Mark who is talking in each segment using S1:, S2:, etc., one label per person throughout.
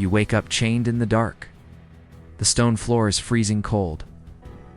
S1: You wake up chained in the dark. The stone floor is freezing cold.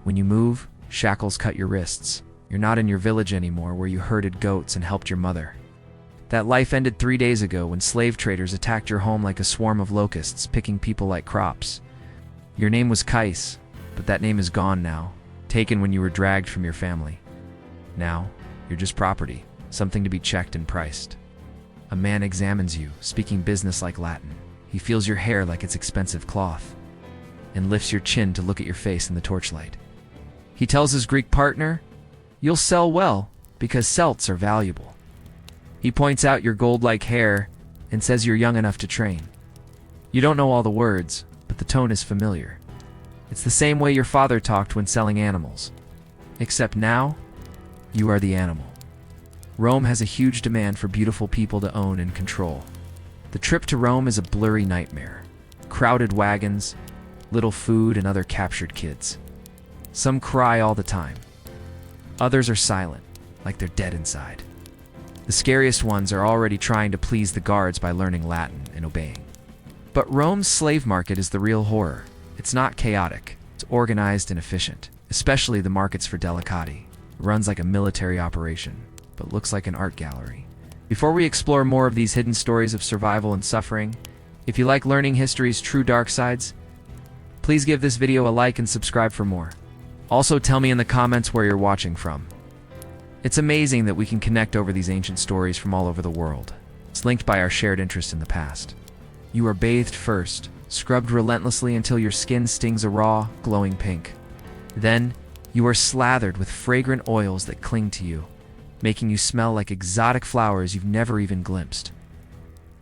S1: When you move, shackles cut your wrists. You're not in your village anymore where you herded goats and helped your mother. That life ended 3 days ago when slave traders attacked your home like a swarm of locusts, picking people like crops. Your name was Kais, but that name is gone now, taken when you were dragged from your family. Now, you're just property, something to be checked and priced. A man examines you, speaking business-like Latin. He feels your hair like it's expensive cloth, and lifts your chin to look at your face in the torchlight. He tells his Greek partner, "You'll sell well, because celts are valuable." He points out your gold-like hair and says you're young enough to train. You don't know all the words, but the tone is familiar. It's the same way your father talked when selling animals. Except now, you are the animal. Rome has a huge demand for beautiful people to own and control. The trip to Rome is a blurry nightmare. Crowded wagons, little food, and other captured kids. Some cry all the time. Others are silent, like they're dead inside. The scariest ones are already trying to please the guards by learning Latin and obeying. But Rome's slave market is the real horror. It's not chaotic. It's organized and efficient, especially the markets for delicati. It runs like a military operation, but looks like an art gallery. Before we explore more of these hidden stories of survival and suffering, if you like learning history's true dark sides, please give this video a like and subscribe for more. Also, tell me in the comments where you're watching from. It's amazing that we can connect over these ancient stories from all over the world. It's linked by our shared interest in the past. You are bathed first, scrubbed relentlessly until your skin stings a raw, glowing pink. Then, you are slathered with fragrant oils that cling to you, making you smell like exotic flowers you've never even glimpsed.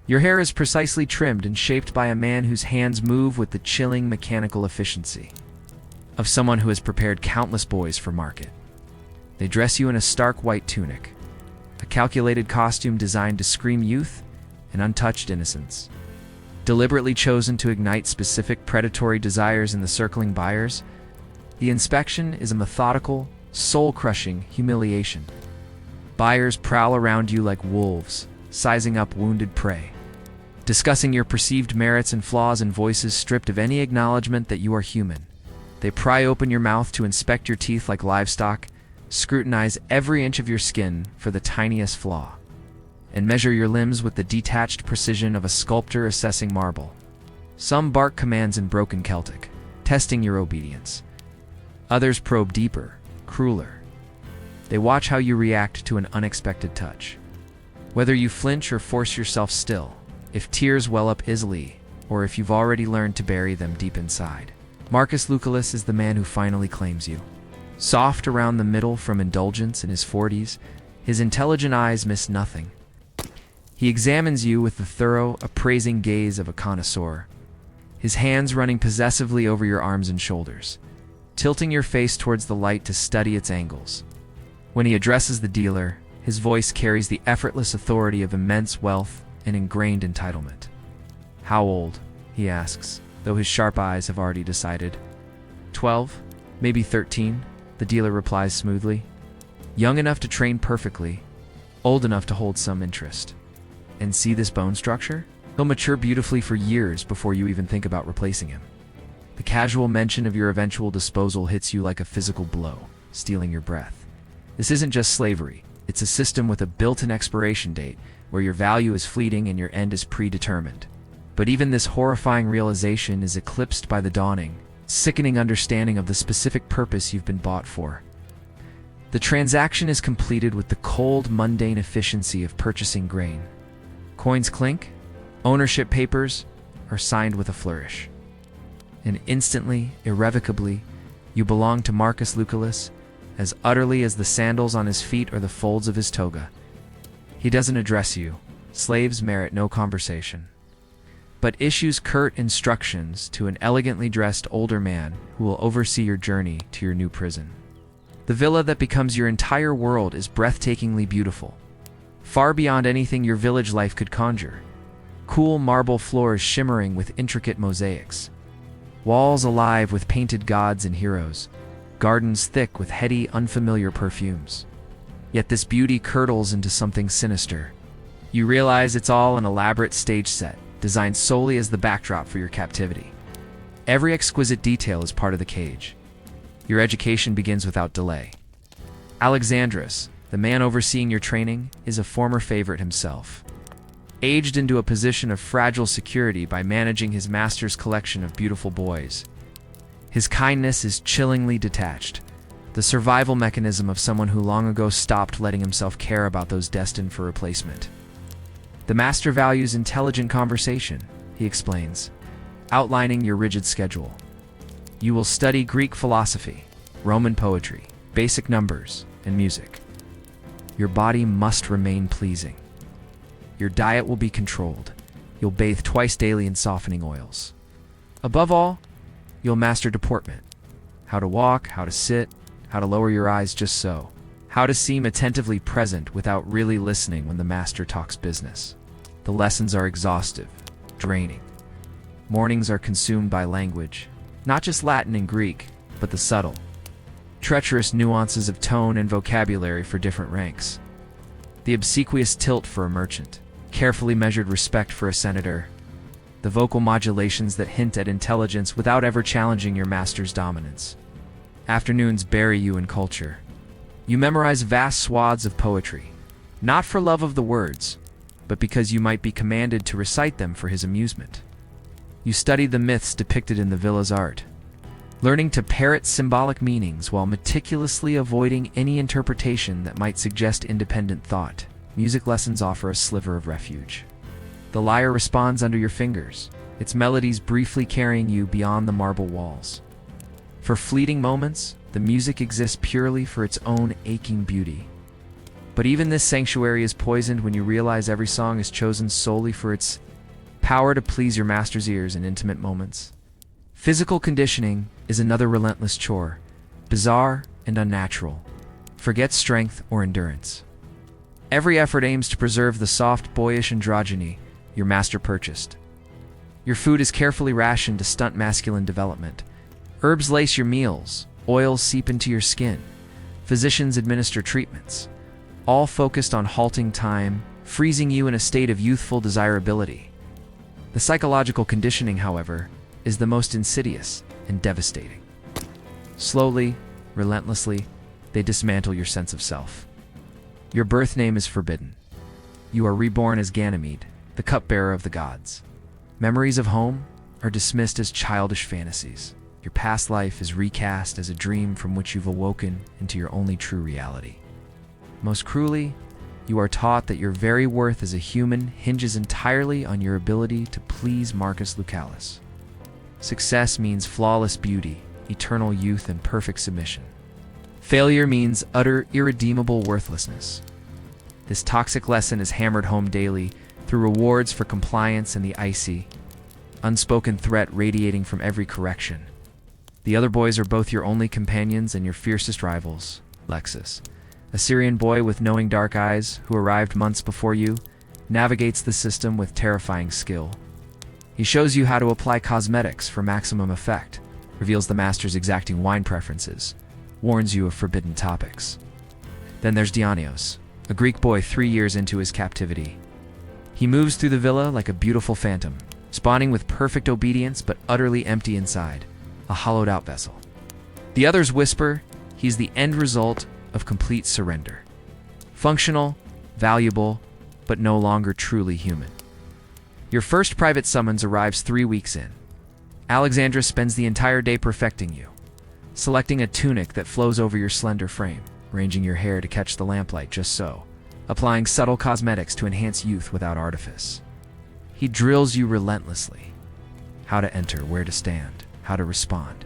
S1: Your hair is precisely trimmed and shaped by a man whose hands move with the chilling mechanical efficiency of someone who has prepared countless boys for market. They dress you in a stark white tunic, a calculated costume designed to scream youth and untouched innocence. Deliberately chosen to ignite specific predatory desires in the circling buyers, the inspection is a methodical, soul-crushing humiliation. Buyers prowl around you like wolves, sizing up wounded prey, discussing your perceived merits and flaws in voices stripped of any acknowledgement that you are human. They pry open your mouth to inspect your teeth like livestock, scrutinize every inch of your skin for the tiniest flaw, and measure your limbs with the detached precision of a sculptor assessing marble. Some bark commands in broken Celtic, testing your obedience. Others probe deeper, crueler. They watch how you react to an unexpected touch. Whether you flinch or force yourself still, if tears well up easily, or if you've already learned to bury them deep inside. Marcus Lucullus is the man who finally claims you. Soft around the middle from indulgence in his 40s, his intelligent eyes miss nothing. He examines you with the thorough, appraising gaze of a connoisseur, his hands running possessively over your arms and shoulders, tilting your face towards the light to study its angles. When he addresses the dealer, his voice carries the effortless authority of immense wealth and ingrained entitlement. "How old?" he asks, though his sharp eyes have already decided. 12, maybe 13, the dealer replies smoothly. Young enough to train perfectly, old enough to hold some interest. And see this bone structure? He'll mature beautifully for years before you even think about replacing him. The casual mention of your eventual disposal hits you like a physical blow, stealing your breath. This isn't just slavery. It's a system with a built-in expiration date, where your value is fleeting and your end is predetermined. But even this horrifying realization is eclipsed by the dawning, sickening understanding of the specific purpose you've been bought for. The transaction is completed with the cold, mundane efficiency of purchasing grain. Coins clink, ownership papers are signed with a flourish. And instantly, irrevocably, you belong to Marcus Lucullus, as utterly as the sandals on his feet or the folds of his toga. He doesn't address you. Slaves merit no conversation, but issues curt instructions to an elegantly dressed older man who will oversee your journey to your new prison. The villa that becomes your entire world is breathtakingly beautiful, far beyond anything your village life could conjure. Cool marble floors shimmering with intricate mosaics, walls alive with painted gods and heroes, gardens thick with heady, unfamiliar perfumes. Yet this beauty curdles into something sinister. You realize it's all an elaborate stage set, designed solely as the backdrop for your captivity. Every exquisite detail is part of the cage. Your education begins without delay. Alexandros, the man overseeing your training, is a former favorite himself. Aged into a position of fragile security by managing his master's collection of beautiful boys. His kindness is chillingly detached, the survival mechanism of someone who long ago stopped letting himself care about those destined for replacement. The master values intelligent conversation, he explains, outlining your rigid schedule. You will study Greek philosophy, Roman poetry, basic numbers, and music. Your body must remain pleasing. Your diet will be controlled. You'll bathe twice daily in softening oils. Above all, you'll master deportment. How to walk, how to sit, how to lower your eyes just so. How to seem attentively present without really listening when the master talks business. The lessons are exhaustive, draining. Mornings are consumed by language, not just Latin and Greek, but the subtle, treacherous nuances of tone and vocabulary for different ranks. The obsequious tilt for a merchant, carefully measured respect for a senator, the vocal modulations that hint at intelligence without ever challenging your master's dominance. Afternoons bury you in culture. You memorize vast swaths of poetry, not for love of the words, but because you might be commanded to recite them for his amusement. You study the myths depicted in the villa's art, learning to parrot symbolic meanings while meticulously avoiding any interpretation that might suggest independent thought. Music lessons offer a sliver of refuge. The lyre responds under your fingers, its melodies briefly carrying you beyond the marble walls. For fleeting moments, the music exists purely for its own aching beauty. But even this sanctuary is poisoned when you realize every song is chosen solely for its power to please your master's ears in intimate moments. Physical conditioning is another relentless chore, bizarre and unnatural. Forget strength or endurance. Every effort aims to preserve the soft, boyish androgyny your master purchased. Your food is carefully rationed to stunt masculine development. Herbs lace your meals, oils seep into your skin, physicians administer treatments, all focused on halting time, freezing you in a state of youthful desirability. The psychological conditioning, however, is the most insidious and devastating. Slowly, relentlessly, they dismantle your sense of self. Your birth name is forbidden. You are reborn as Ganymede, the cupbearer of the gods. Memories of home are dismissed as childish fantasies. Your past life is recast as a dream from which you've awoken into your only true reality. Most cruelly, you are taught that your very worth as a human hinges entirely on your ability to please Marcus Lucalis. Success means flawless beauty, eternal youth, and perfect submission. Failure means utter, irredeemable worthlessness. This toxic lesson is hammered home daily through rewards for compliance and the icy, unspoken threat radiating from every correction. The other boys are both your only companions and your fiercest rivals. Lexus, a Syrian boy with knowing dark eyes who arrived months before you, navigates the system with terrifying skill. He shows you how to apply cosmetics for maximum effect, reveals the master's exacting wine preferences, warns you of forbidden topics. Then there's Dionyos, a Greek boy 3 years into his captivity. He moves through the villa like a beautiful phantom, spawning with perfect obedience but utterly empty inside, a hollowed-out vessel. The others whisper he's the end result of complete surrender. Functional, valuable, but no longer truly human. Your first private summons arrives 3 weeks in. Alexandra spends the entire day perfecting you, selecting a tunic that flows over your slender frame, arranging your hair to catch the lamplight just so, applying subtle cosmetics to enhance youth without artifice. He drills you relentlessly. How to enter, where to stand, how to respond.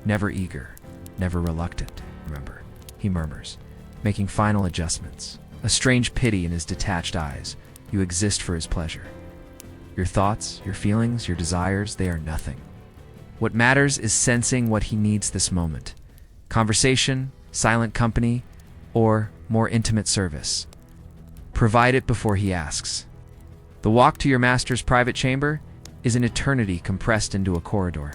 S1: Never eager, never reluctant, remember, he murmurs, making final adjustments. A strange pity in his detached eyes. You exist for his pleasure. Your thoughts, your feelings, your desires, they are nothing. What matters is sensing what he needs this moment. Conversation, silent company, or more intimate service. Provide it before he asks. The walk to your master's private chamber is an eternity compressed into a corridor.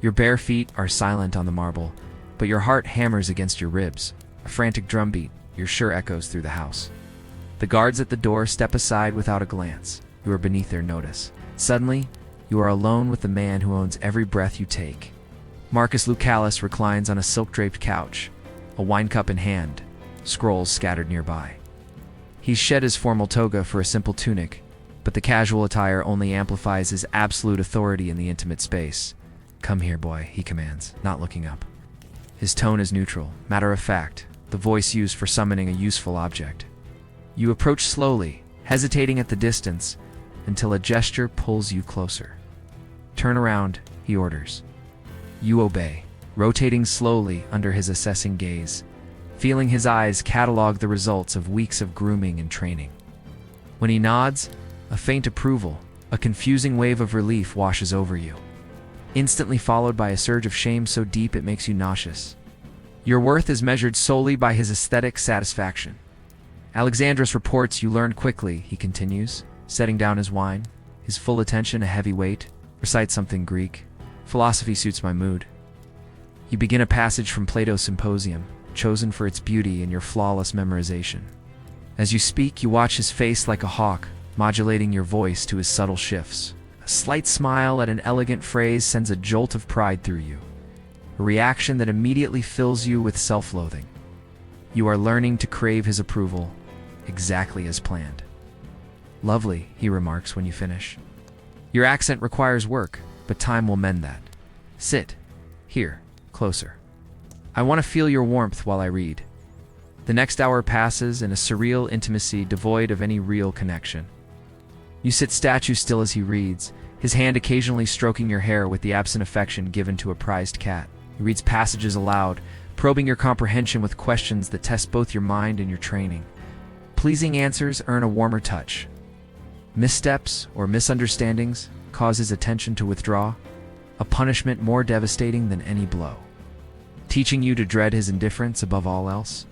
S1: Your bare feet are silent on the marble, but your heart hammers against your ribs. A frantic drumbeat, you're sure echoes through the house. The guards at the door step aside without a glance. You are beneath their notice. Suddenly, you are alone with the man who owns every breath you take. Marcus Lucalis reclines on a silk-draped couch, a wine cup in hand, scrolls scattered nearby. He's shed his formal toga for a simple tunic, but the casual attire only amplifies his absolute authority in the intimate space. "Come here, boy," he commands, not looking up. His tone is neutral, matter-of-fact, the voice used for summoning a useful object. You approach slowly, hesitating at the distance, until a gesture pulls you closer. "Turn around," he orders. You obey, rotating slowly under his assessing gaze, feeling his eyes catalog the results of weeks of grooming and training. When he nods, a faint approval, a confusing wave of relief washes over you, instantly followed by a surge of shame so deep it makes you nauseous. Your worth is measured solely by his aesthetic satisfaction. "Alexandros reports you learned quickly," he continues, setting down his wine, his full attention a heavy weight. "Recite something Greek. Philosophy suits my mood." You begin a passage from Plato's Symposium, chosen for its beauty and your flawless memorization. As you speak, you watch his face like a hawk, modulating your voice to his subtle shifts. A slight smile at an elegant phrase sends a jolt of pride through you, a reaction that immediately fills you with self-loathing. You are learning to crave his approval, exactly as planned. "Lovely," he remarks when you finish. "Your accent requires work, but time will mend that. Sit. Here, closer. I want to feel your warmth while I read." The next hour passes in a surreal intimacy devoid of any real connection. You sit statue still as he reads, his hand occasionally stroking your hair with the absent affection given to a prized cat. He reads passages aloud, probing your comprehension with questions that test both your mind and your training. Pleasing answers earn a warmer touch. Missteps or misunderstandings cause his attention to withdraw, a punishment more devastating than any blow, teaching you to dread his indifference above all else.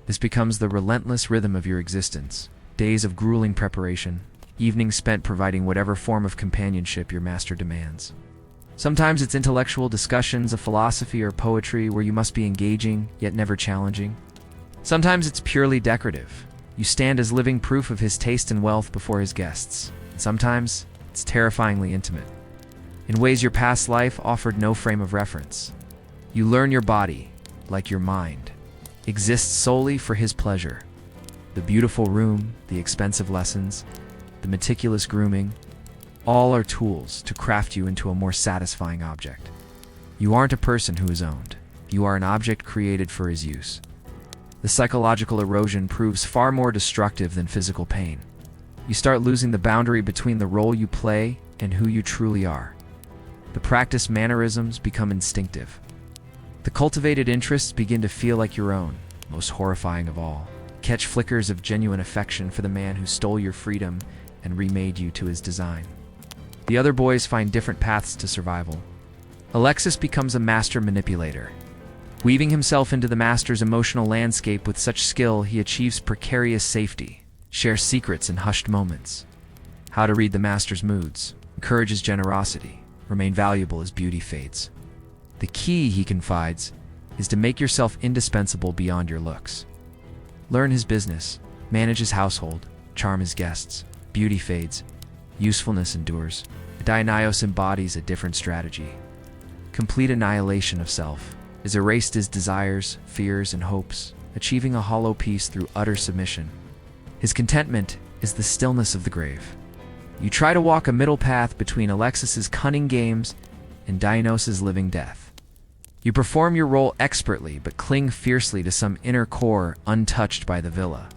S1: This becomes the relentless rhythm of your existence, days of grueling preparation, evenings spent providing whatever form of companionship your master demands. Sometimes it's intellectual discussions of philosophy or poetry where you must be engaging, yet never challenging. Sometimes it's purely decorative. You stand as living proof of his taste and wealth before his guests. And sometimes it's terrifyingly intimate, in ways your past life offered no frame of reference. You learn your body, like your mind, exists solely for his pleasure. The beautiful room, the expensive lessons, the meticulous grooming, all are tools to craft you into a more satisfying object. You aren't a person who is owned. You are an object created for his use. The psychological erosion proves far more destructive than physical pain. You start losing the boundary between the role you play and who you truly are. The practiced mannerisms become instinctive. The cultivated interests begin to feel like your own. Most horrifying of all, catch flickers of genuine affection for the man who stole your freedom and remade you to his design. The other boys find different paths to survival. Alexis becomes a master manipulator. Weaving himself into the master's emotional landscape with such skill, he achieves precarious safety, shares secrets in hushed moments. How to read the master's moods, encourages generosity, remain valuable as beauty fades. The key, he confides, is to make yourself indispensable beyond your looks. Learn his business, manage his household, charm his guests. Beauty fades, usefulness endures. Dionysos embodies a different strategy. Complete annihilation of self, is erased his desires, fears, and hopes, achieving a hollow peace through utter submission. His contentment is the stillness of the grave. You try to walk a middle path between Alexis's cunning games and Dionysos' living death. You perform your role expertly but cling fiercely to some inner core untouched by the villa.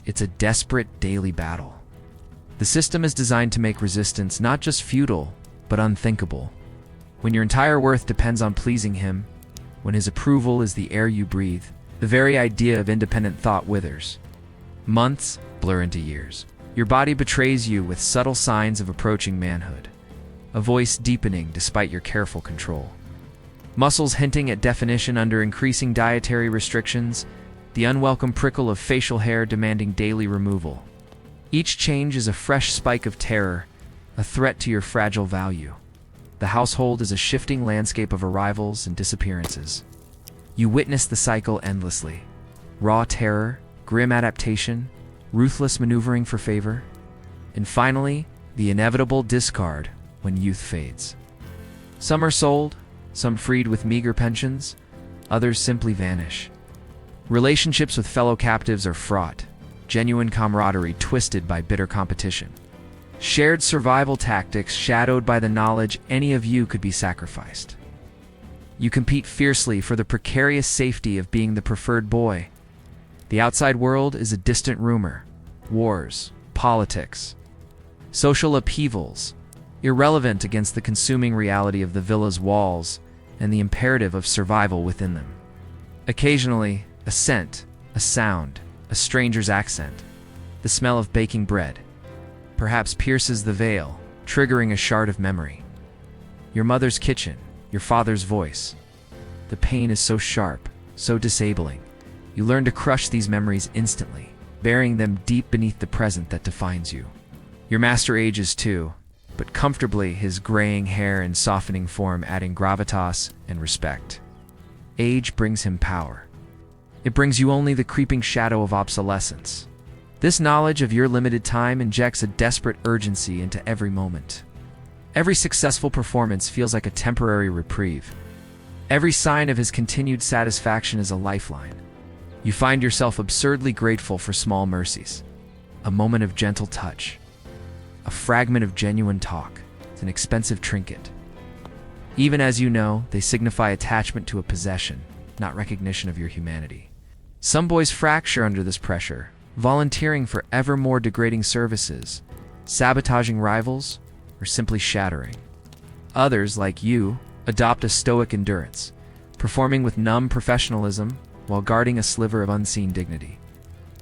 S1: It's a desperate daily battle. The system is designed to make resistance not just futile, but unthinkable. When your entire worth depends on pleasing him, when his approval is the air you breathe, the very idea of independent thought withers. Months blur into years. Your body betrays you with subtle signs of approaching manhood, a voice deepening despite your careful control. Muscles hinting at definition under increasing dietary restrictions, the unwelcome prickle of facial hair demanding daily removal. Each change is a fresh spike of terror, a threat to your fragile value. The household is a shifting landscape of arrivals and disappearances. You witness the cycle endlessly. Raw terror, grim adaptation, ruthless maneuvering for favor. And finally, the inevitable discard when youth fades. Some are sold, some freed with meager pensions, others simply vanish. Relationships with fellow captives are fraught, genuine camaraderie twisted by bitter competition. Shared survival tactics shadowed by the knowledge any of you could be sacrificed. You compete fiercely for the precarious safety of being the preferred boy. The outside world is a distant rumor. Wars, politics, social upheavals, irrelevant against the consuming reality of the villa's walls and the imperative of survival within them. Occasionally, a scent, a sound, a stranger's accent, the smell of baking bread, perhaps pierces the veil, triggering a shard of memory. Your mother's kitchen, your father's voice. The pain is so sharp, so disabling. You learn to crush these memories instantly, burying them deep beneath the present that defines you. Your master ages too, but comfortably, his graying hair and softening form adding gravitas and respect. Age brings him power. It brings you only the creeping shadow of obsolescence. This knowledge of your limited time injects a desperate urgency into every moment. Every successful performance feels like a temporary reprieve. Every sign of his continued satisfaction is a lifeline. You find yourself absurdly grateful for small mercies. A moment of gentle touch. A fragment of genuine talk. It's an expensive trinket. Even as you know, they signify attachment to a possession, not recognition of your humanity. Some boys fracture under this pressure, volunteering for ever more degrading services, sabotaging rivals, or simply shattering. Others, like you, adopt a stoic endurance, performing with numb professionalism while guarding a sliver of unseen dignity.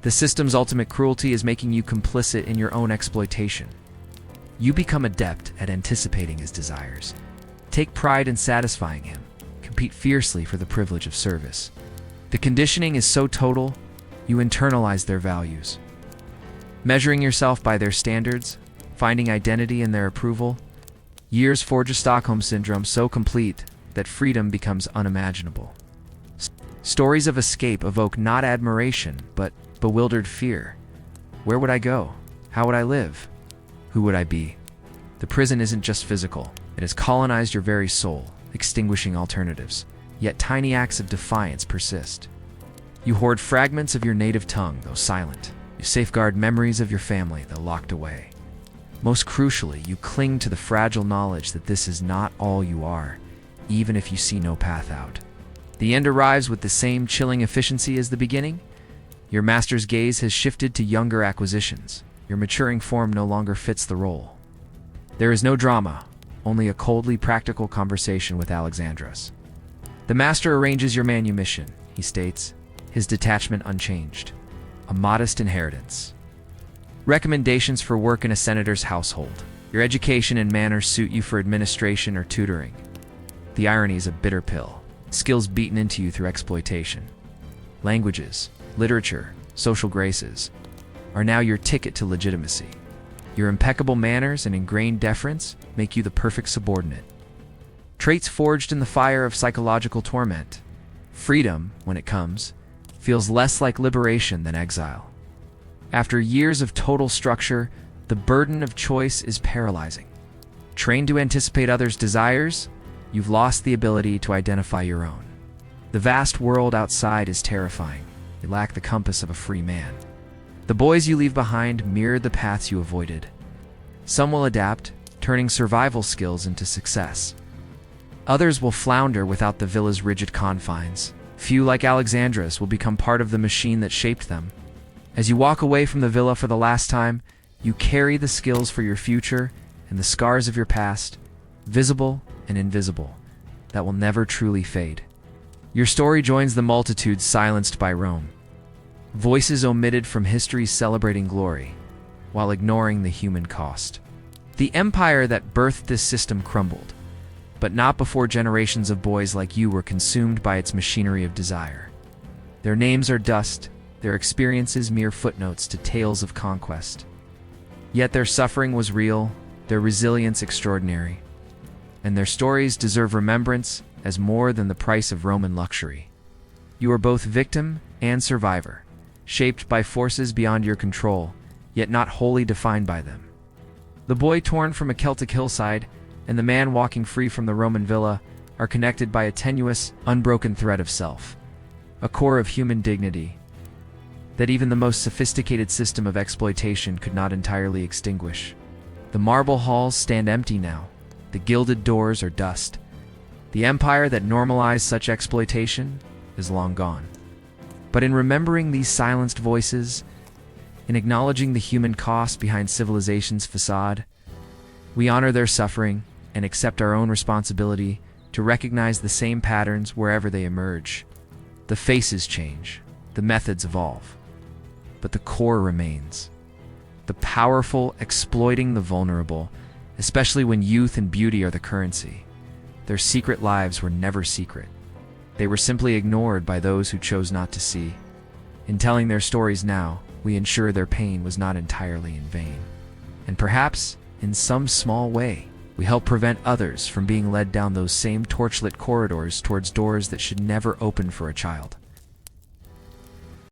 S1: The system's ultimate cruelty is making you complicit in your own exploitation. You become adept at anticipating his desires. Take pride in satisfying him. Compete fiercely for the privilege of service. The conditioning is so total, you internalize their values. Measuring yourself by their standards, finding identity in their approval, years forge a Stockholm syndrome so complete that freedom becomes unimaginable. Stories of escape evoke not admiration, but bewildered fear. Where would I go? How would I live? Who would I be? The prison isn't just physical. It has colonized your very soul, extinguishing alternatives. Yet tiny acts of defiance persist. You hoard fragments of your native tongue, though silent. You safeguard memories of your family, though locked away. Most crucially, you cling to the fragile knowledge that this is not all you are, even if you see no path out. The end arrives with the same chilling efficiency as the beginning. Your master's gaze has shifted to younger acquisitions. Your maturing form no longer fits the role. There is no drama, only a coldly practical conversation with Alexandros. The master arranges your manumission, he states, his detachment unchanged. A modest inheritance. Recommendations for work in a senator's household. Your education and manners suit you for administration or tutoring. The irony is a bitter pill. Skills beaten into you through exploitation. Languages, literature, social graces are now your ticket to legitimacy. Your impeccable manners and ingrained deference make you the perfect subordinate. Traits forged in the fire of psychological torment. Freedom, when it comes, feels less like liberation than exile. After years of total structure, the burden of choice is paralyzing. Trained to anticipate others' desires, you've lost the ability to identify your own. The vast world outside is terrifying. You lack the compass of a free man. The boys you leave behind mirror the paths you avoided. Some will adapt, turning survival skills into success. Others will flounder without the villa's rigid confines. Few, like Alexandros, will become part of the machine that shaped them. As you walk away from the villa for the last time, you carry the skills for your future and the scars of your past, visible and invisible, that will never truly fade. Your story joins the multitudes silenced by Rome. Voices omitted from history's celebrating glory, while ignoring the human cost. The empire that birthed this system crumbled, but not before generations of boys like you were consumed by its machinery of desire. Their names are dust, their experiences mere footnotes to tales of conquest. Yet their suffering was real, their resilience extraordinary, and their stories deserve remembrance as more than the price of Roman luxury. You are both victim and survivor, shaped by forces beyond your control, yet not wholly defined by them. The boy torn from a Celtic hillside and the man walking free from the Roman villa are connected by a tenuous, unbroken thread of self, a core of human dignity that even the most sophisticated system of exploitation could not entirely extinguish. The marble halls stand empty now. The gilded doors are dust. The empire that normalized such exploitation is long gone. But in remembering these silenced voices, in acknowledging the human cost behind civilization's facade, we honor their suffering and accept our own responsibility to recognize the same patterns wherever they emerge. The faces change, the methods evolve, but the core remains. The powerful exploiting the vulnerable, especially when youth and beauty are the currency. Their secret lives were never secret. They were simply ignored by those who chose not to see. In telling their stories now, we ensure their pain was not entirely in vain. And perhaps, in some small way, we help prevent others from being led down those same torchlit corridors towards doors that should never open for a child.